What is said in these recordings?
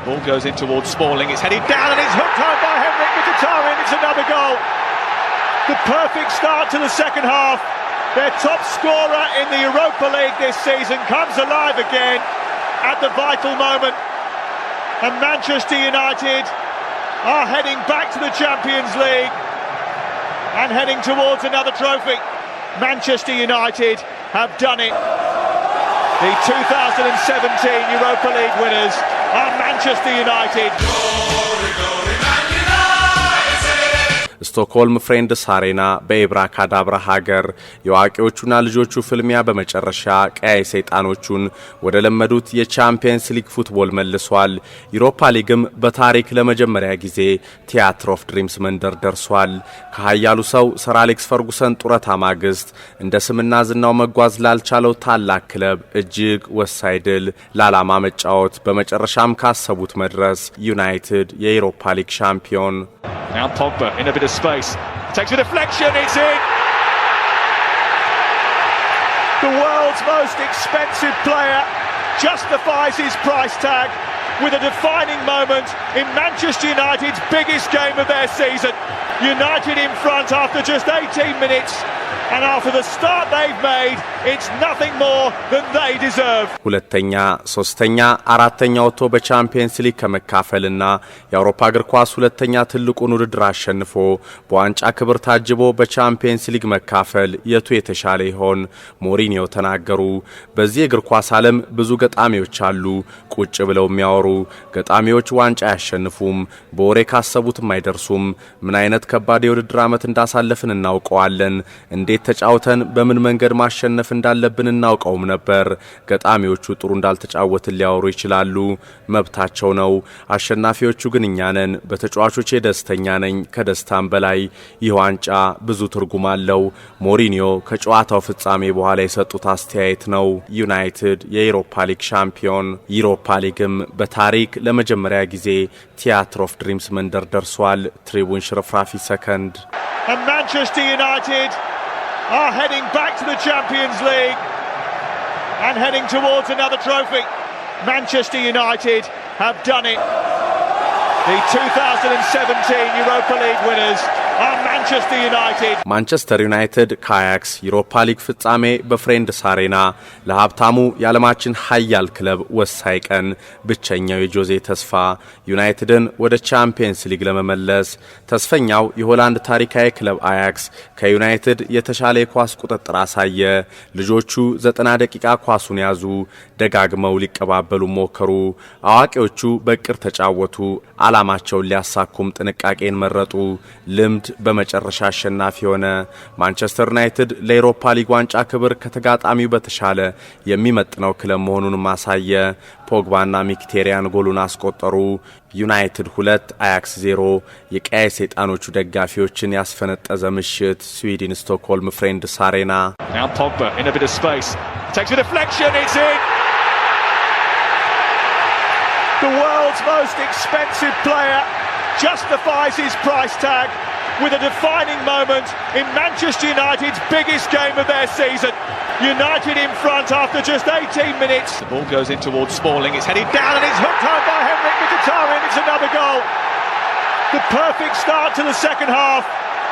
Ball goes in towards Smalling, it's headed down and it's hooked home by Henrik Mkhitaryan, it's another goal. The perfect start to the second half. Their top scorer in the Europa League this season comes alive again at the vital moment. And Manchester United are heading back to the Champions League and heading towards another trophy. Manchester United have done it. The 2017 Europa League winners are Manchester United. ስቶክሆልም ፍሬንድስ አሬና በኤብራ ካዳብራ ሀገር የዋቂዎቹና ልጆቹ ፍልሚያ በመጨረሻ ቀያይ ሰይጣኖቹን ወደ ለመዱት የቻምፒየንስ ሊግ ፉትቦል መልሷል። ዩሮፓ ሊግም በታሪክ ለመጀመሪያ ጊዜ ቲያትር ኦፍ ድሪምስ መንደር ደርሷል። ከሀያሉ ሰው ሰር አሌክስ ፈርጉሰን ጡረታ ማግስት እንደ ስምና ዝናው መጓዝ ላልቻለው ታላቅ ክለብ እጅግ ወሳኝ ድል ለዓላማ መጫወት በመጨረሻም ካሰቡት መድረስ ዩናይትድ የዩሮፓ ሊግ ሻምፒዮን Now Pogba in a bit of space, takes a deflection, it's in! The world's most expensive player justifies his price tag with a defining moment in Manchester United's biggest game of their season. United in front after just 18 minutes. And after the start they've made, it's nothing more than they deserve. ሁለተኛ፣ ሶስተኛ፣ አራተኛ ወጥቶ በቻምፒየንስ ሊግ ከመካፈልና የአውሮፓ እግር ኳስ ሁለተኛ ትልቁን ውድድር አሸንፎ በዋንጫ ክብር ታጅቦ በቻምፒየንስ ሊግ መካፈል የቱ የተሻለ ይሆን? ሞሪኒዮ ተናገሩ። በዚህ እግር ኳስ ዓለም ብዙ ገጣሚዎች አሉ፣ ቁጭ ብለው የሚያወሩ ገጣሚዎች ዋንጫ ያሸንፉም፣ በወሬ ካሰቡትም አይደርሱም። ምን አይነት ከባድ የውድድር ዓመት እንዳሳለፍን እናውቀዋለን። እንዴት ተጫውተን በምን መንገድ ማሸነፍ እንዳለብን እናውቀውም ነበር። ገጣሚዎቹ ጥሩ እንዳልተጫወትን ሊያወሩ ይችላሉ፣ መብታቸው ነው። አሸናፊዎቹ ግን እኛ ነን። በተጫዋቾቼ ደስተኛ ነኝ፣ ከደስታም በላይ ይህ ዋንጫ ብዙ ትርጉም አለው። ሞሪኒዮ ከጨዋታው ፍጻሜ በኋላ የሰጡት አስተያየት ነው። ዩናይትድ የዩሮፓ ሊግ ሻምፒዮን፣ ዩሮፓ ሊግም በታሪክ ለመጀመሪያ ጊዜ ቲያትር ኦፍ ድሪምስ መንደር ደርሷል። ትሪቡን ሽርፍራፊ ሰከንድ And Manchester United are heading back to the Champions League and heading towards another trophy. Manchester United have done it. The 2017 Europa League winners are Manchester United. ማንቸስተር ዩናይትድ ከአያክስ ዩሮፓ ሊግ ፍጻሜ በፍሬንድስ አሬና ለሀብታሙ የዓለማችን ሀያል ክለብ ወሳኝ ቀን፣ ብቸኛው የጆዜ ተስፋ ዩናይትድን ወደ ቻምፒየንስ ሊግ ለመመለስ ተስፈኛው የሆላንድ ታሪካዊ ክለብ አያክስ ከዩናይትድ የተሻለ የኳስ ቁጥጥር አሳየ። ልጆቹ 90 ደቂቃ ኳሱን ያዙ፣ ደጋግመው ሊቀባበሉ ሞከሩ። አዋቂዎቹ በቅር ተጫወቱ፣ ዓላማቸውን ሊያሳኩም ጥንቃቄን መረጡ። ልምድ በመጨረሻ አሸናፊ ሆነ። ማንቸስተር ዩናይትድ ለዩሮፓ ሊግ ዋንጫ ክብር ከተጋጣሚው በተሻለ የሚመጥነው ክለብ መሆኑን ማሳየ። ፖግባና ሚክቴሪያን ጎሉን አስቆጠሩ። ዩናይትድ 2 አያክስ 0 የቀይ ሰይጣኖቹ ደጋፊዎችን ያስፈነጠዘ ምሽት ስዊድን ስቶክሆልም ፍሬንድስ አሬና Now Pogba in a bit of space, takes a deflection, it's in! The world's most expensive player justifies his price tag with a defining moment in Manchester United's biggest game of their season. United in front after just 18 minutes. The ball goes in towards Smalling, it's headed down and it's hooked home by Henrik Mkhitaryan, it's another goal. The perfect start to the second half.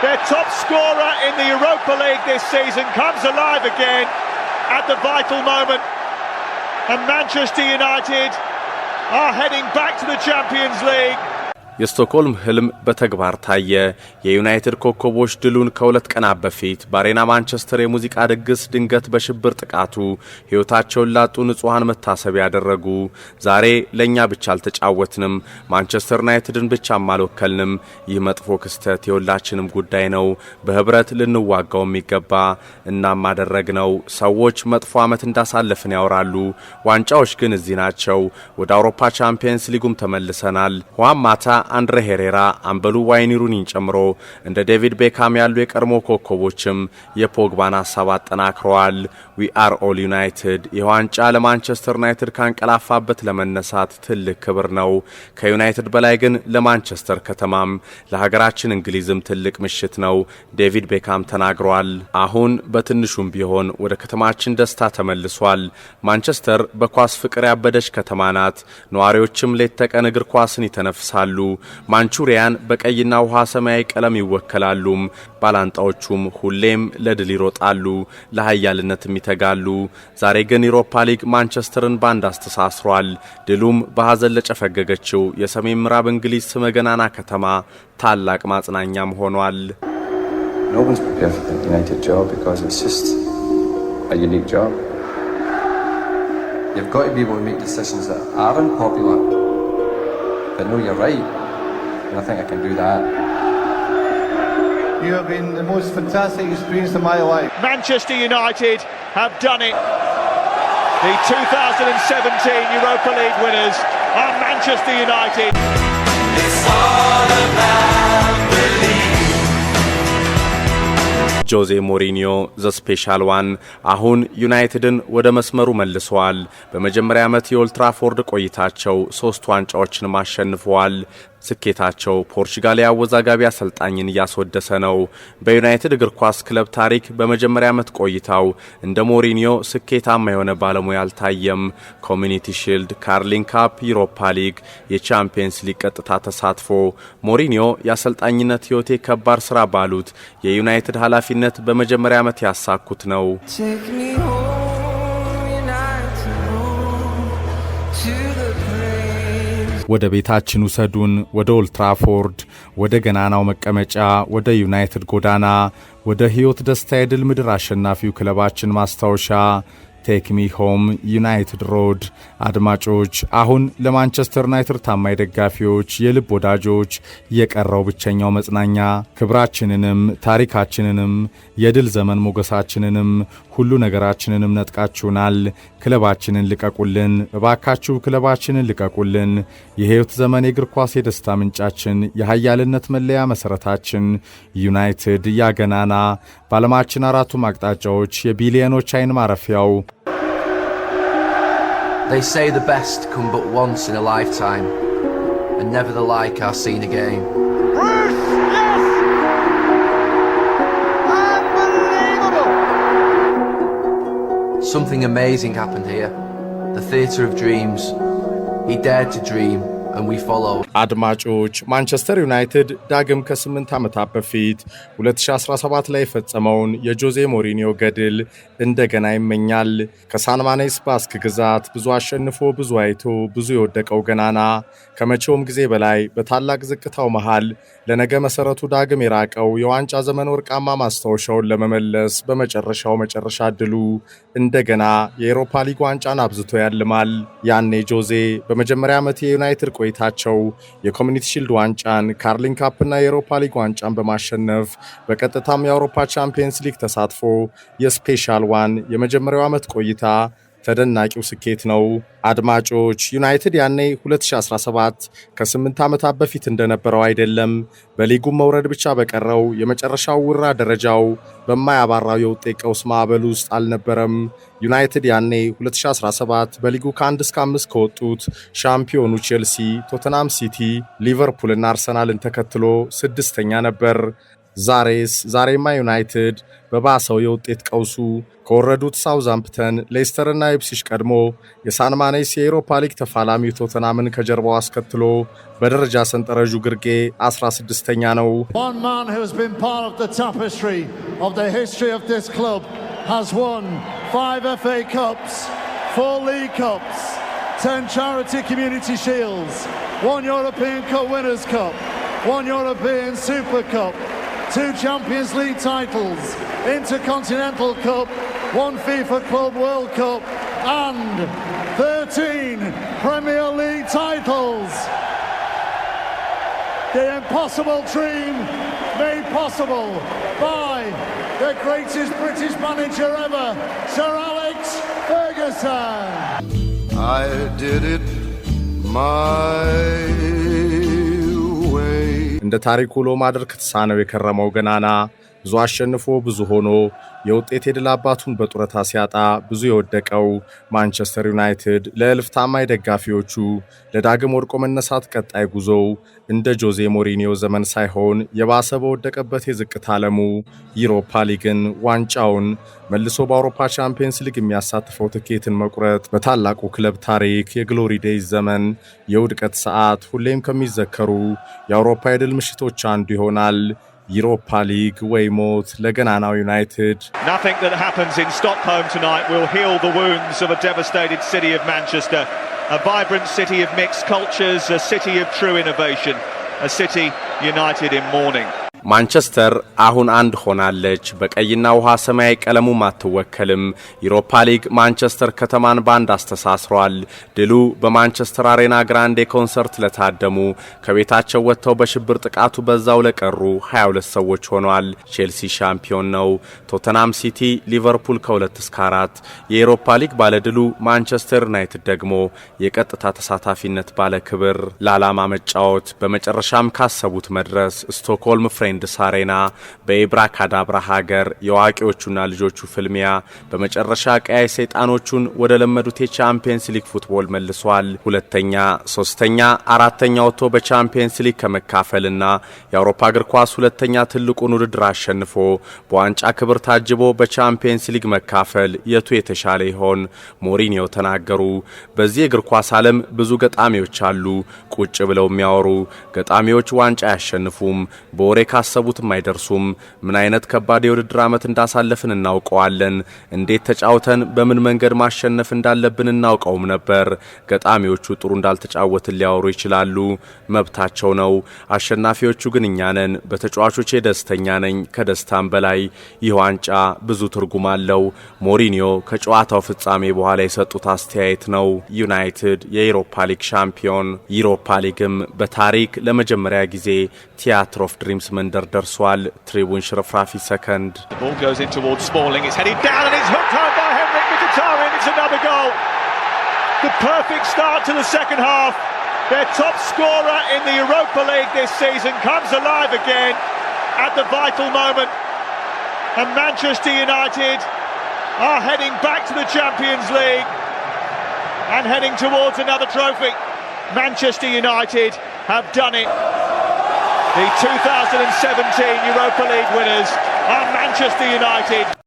Their top scorer in the Europa League this season comes alive again at the vital moment. And Manchester United are heading back to the Champions League. የስቶክሆልም ህልም በተግባር ታየ። የዩናይትድ ኮከቦች ድሉን ከሁለት ቀናት በፊት በአሬና ማንቸስተር የሙዚቃ ድግስ ድንገት በሽብር ጥቃቱ ህይወታቸውን ላጡ ንጹሃን መታሰቢያ ያደረጉ። ዛሬ ለኛ ብቻ አልተጫወትንም፣ ማንቸስተር ዩናይትድን ብቻም አልወከልንም። ይህ መጥፎ ክስተት የሁላችንም ጉዳይ ነው፣ በህብረት ልንዋጋው የሚገባ እናም አደረግነው። ሰዎች መጥፎ ዓመት እንዳሳለፍን ያወራሉ፣ ዋንጫዎች ግን እዚህ ናቸው። ወደ አውሮፓ ቻምፒየንስ ሊጉም ተመልሰናል። ሁዋን ማታ አንድሬ ሄሬራ፣ አምበሉ ዋይኒ ሩኒን ጨምሮ እንደ ዴቪድ ቤካም ያሉ የቀድሞ ኮከቦችም የፖግባን ሐሳብ አጠናክረዋል። ዊ አር ኦል ዩናይትድ የዋንጫ ለማንቸስተር ዩናይትድ ካንቀላፋበት ለመነሳት ትልቅ ክብር ነው። ከዩናይትድ በላይ ግን ለማንቸስተር ከተማም ለሀገራችን እንግሊዝም ትልቅ ምሽት ነው ዴቪድ ቤካም ተናግሯል። አሁን በትንሹም ቢሆን ወደ ከተማችን ደስታ ተመልሷል። ማንቸስተር በኳስ ፍቅር ያበደች ከተማ ናት። ነዋሪዎችም ሌት ተቀን እግር ኳስን ይተነፍሳሉ። ማንቹሪያን በቀይና ውሃ ሰማያዊ ቀለም ይወከላሉ። ባላንጣዎቹም ሁሌም ለድል ይሮጣሉ፣ ለኃያልነትም ይተጋሉ። ዛሬ ግን ዩሮፓ ሊግ ማንቸስተርን ባንድ አስተሳስሯል። ድሉም በሐዘን ለጨፈገገችው የሰሜን ምዕራብ እንግሊዝ ስመገናና ከተማ ታላቅ ማጽናኛም ሆኗል። No one's prepared for the United job because it's just a unique job. You've got to be able to make decisions that are unpopular, but know you're right, and I think I can do that. You have been the most fantastic experience of my life. Manchester United have done it. The 2017 Europa League winners are Manchester United. It's all about belief. ጆዜ ሞሪኒዮ ዘ ስፔሻል ዋን አሁን ዩናይትድን ወደ መስመሩ መልሰዋል። በመጀመሪያ ዓመት የኦልድ ትራፎርድ ቆይታቸው 3 ዋንጫዎችን አሸንፈዋል። ስኬታቸው ፖርቹጋላዊ አወዛጋቢ አሰልጣኝን እያስወደሰ ነው። በዩናይትድ እግር ኳስ ክለብ ታሪክ በመጀመሪያ ዓመት ቆይታው እንደ ሞሪኒዮ ስኬታማ የሆነ ባለሙያ አልታየም። ኮሚኒቲ ሺልድ፣ ካርሊንግ ካፕ፣ ዩሮፓ ሊግ፣ የቻምፒየንስ ሊግ ቀጥታ ተሳትፎ። ሞሪኒዮ የአሰልጣኝነት ሕይወቴ ከባድ ስራ ባሉት የዩናይትድ ኃላፊነት በመጀመሪያ ዓመት ያሳኩት ነው። ወደ ቤታችን ውሰዱን፣ ወደ ኦልድ ትራፎርድ፣ ወደ ገናናው መቀመጫ፣ ወደ ዩናይትድ ጎዳና፣ ወደ ሕይወት ደስታ የድል ምድር አሸናፊው ክለባችን ማስታወሻ ቴክ ሚ ሆም ዩናይትድ ሮድ። አድማጮች አሁን ለማንቸስተር ዩናይትድ ታማኝ ደጋፊዎች፣ የልብ ወዳጆች የቀረው ብቸኛው መጽናኛ ክብራችንንም ታሪካችንንም የድል ዘመን ሞገሳችንንም ሁሉ ነገራችንንም ነጥቃችሁናል። ክለባችንን ልቀቁልን እባካችሁ፣ ክለባችንን ልቀቁልን። የሕይወት ዘመን የእግር ኳስ የደስታ ምንጫችን፣ የኃያልነት መለያ መሠረታችን ዩናይትድ ያገናና በዓለማችን አራቱም አቅጣጫዎች የቢሊዮኖች አይን ማረፊያው። They say the best come but once in a lifetime, and never the like are seen again. Bruce, yes! Unbelievable! Something amazing happened here. The theatre of dreams. He dared to dream, and we followed. አድማጮች ማንቸስተር ዩናይትድ ዳግም ከ8 ዓመታት በፊት 2017 ላይ የፈጸመውን የጆዜ ሞሪኒዮ ገድል እንደገና ይመኛል። ከሳንማኔስ ባስክ ግዛት ብዙ አሸንፎ ብዙ አይቶ ብዙ የወደቀው ገናና ከመቼውም ጊዜ በላይ በታላቅ ዝቅታው መሃል ለነገ መሰረቱ ዳግም የራቀው የዋንጫ ዘመን ወርቃማ ማስታወሻውን ለመመለስ በመጨረሻው መጨረሻ ድሉ እንደገና የአውሮፓ ሊግ ዋንጫን አብዝቶ ያልማል። ያኔ ጆዜ በመጀመሪያ ዓመት የዩናይትድ ቆይታቸው የኮሚኒቲ ሺልድ ዋንጫን፣ ካርሊንግ ካፕና የአውሮፓ ሊግ ዋንጫን በማሸነፍ በቀጥታም የአውሮፓ ቻምፒየንስ ሊግ ተሳትፎ የስፔሻል ዋን የመጀመሪያው ዓመት ቆይታ ተደናቂው ስኬት ነው። አድማጮች ዩናይትድ ያኔ 2017 ከ8 ዓመታት በፊት እንደነበረው አይደለም። በሊጉ መውረድ ብቻ በቀረው የመጨረሻው ውራ ደረጃው በማያባራው የውጤት ቀውስ ማዕበል ውስጥ አልነበረም። ዩናይትድ ያኔ 2017 በሊጉ ከ1 እስከ 5 ከወጡት ሻምፒዮኑ ቼልሲ፣ ቶተናም ሲቲ፣ ሊቨርፑልና አርሰናልን ተከትሎ 6ኛ ነበር። ዛሬማ ዩናይትድ በባሰው የውጤት ቀውሱ ከወረዱት ሳውዛምፕተን፣ ሌስተርና ኢፕስዊች ቀድሞ የሳንማኔስ የአውሮፓ ሊግ ተፋላሚው ቶተናምን ከጀርባው አስከትሎ በደረጃ ሰንጠረዡ ግርጌ 16ኛ ነው። One man who has been part of the tapestry of the history of this club has won 5 FA Cups, 4 League Cups, 10 Charity Community Shields, 1 European Cup Winners' Cup, 1 European Super Cup, 2 Champions League titles, Intercontinental Cup, 1 FIFA Club World Cup, and 13 Premier League titles. The impossible dream made possible by the greatest British manager ever, Sir Alex Ferguson. I did it my እንደ ታሪክ ውሎ ማደር ከተሳነው የከረመው ገናና ብዙ አሸንፎ ብዙ ሆኖ የውጤት የድል አባቱን በጡረታ ሲያጣ ብዙ የወደቀው ማንቸስተር ዩናይትድ ለእልፍ ታማኝ ደጋፊዎቹ ለዳግም ወድቆ መነሳት ቀጣይ ጉዞው እንደ ጆዜ ሞሪኒዮ ዘመን ሳይሆን የባሰ በወደቀበት የዝቅታ ዓለሙ ዩሮፓ ሊግን ዋንጫውን መልሶ በአውሮፓ ቻምፒየንስ ሊግ የሚያሳትፈው ትኬትን መቁረጥ በታላቁ ክለብ ታሪክ የግሎሪ ዴይዝ ዘመን የውድቀት ሰዓት ሁሌም ከሚዘከሩ የአውሮፓ የድል ምሽቶች አንዱ ይሆናል። Europa League way ሞት ለገናናው ዩናይትድ Nothing that happens in Stockholm tonight will heal the wounds of a devastated city of Manchester, a vibrant city of mixed cultures, a city of true innovation, a city united in mourning. ማንቸስተር አሁን አንድ ሆናለች። በቀይና ውሃ ሰማያዊ ቀለሙ ማትወከልም። ዩሮፓ ሊግ ማንቸስተር ከተማን ባንድ አስተሳስሯል። ድሉ በማንቸስተር አሬና ግራንዴ ኮንሰርት ለታደሙ ከቤታቸው ወጥተው በሽብር ጥቃቱ በዛው ለቀሩ 22 ሰዎች ሆኗል። ቼልሲ ሻምፒዮን ነው። ቶተናም ሲቲ፣ ሊቨርፑል ከ2 እስከ 4። የዩሮፓ ሊግ ባለድሉ ማንቸስተር ዩናይትድ ደግሞ የቀጥታ ተሳታፊነት ባለ ክብር ለዓላማ መጫወት በመጨረሻም ካሰቡት መድረስ ስቶክሆልም ፍሬንድስ አሬና በኢብራ ካዳብራ ሀገር የዋቂዎቹና ልጆቹ ፍልሚያ በመጨረሻ ቀያይ ሰይጣኖቹን ወደ ለመዱት የቻምፒየንስ ሊግ ፉትቦል መልሷል። ሁለተኛ፣ ሶስተኛ፣ አራተኛ ወጥቶ በቻምፒየንስ ሊግ ከመካፈልና የአውሮፓ እግር ኳስ ሁለተኛ ትልቁን ውድድር አሸንፎ በዋንጫ ክብር ታጅቦ በቻምፒየንስ ሊግ መካፈል የቱ የተሻለ ይሆን? ሞሪኒዮ ተናገሩ። በዚህ እግር ኳስ ዓለም ብዙ ገጣሚዎች አሉ፣ ቁጭ ብለው የሚያወሩ ገጣሚዎች ዋንጫ ያሸንፉም፣ በወሬ ካሰቡትም አይደርሱም። ምን አይነት ከባድ የውድድር ዓመት እንዳሳለፍን እናውቀዋለን። እንዴት ተጫውተን በምን መንገድ ማሸነፍ እንዳለብን እናውቀውም ነበር። ገጣሚዎቹ ጥሩ እንዳልተጫወትን ሊያወሩ ይችላሉ፣ መብታቸው ነው። አሸናፊዎቹ ግን እኛ ነን። በተጫዋቾቼ ደስተኛ ነኝ፣ ከደስታም በላይ ይህ ዋንጫ ብዙ ትርጉም አለው። ሞሪኒዮ ከጨዋታው ፍጻሜ በኋላ የሰጡት አስተያየት ነው። ዩናይትድ የዩሮፓ ሊግ ሻምፒዮን፣ ዩሮፓ ሊግም በታሪክ ለመጀመሪያ ጊዜ ቲያትር ኦፍ ድሪምስ መንደር ደርሷል። ትሪቡን ሽርፍራፊ ሰከንድ The ball goes in towards Smalling, it's headed down and it's hooked home by Henrik Mkhitaryan. It's another goal. The perfect start to the second half. Their top scorer in the Europa League this season comes alive again at the vital moment. And Manchester United are heading back to the Champions League and heading towards another trophy. Manchester United have done it. The 2017 Europa League winners are Manchester United.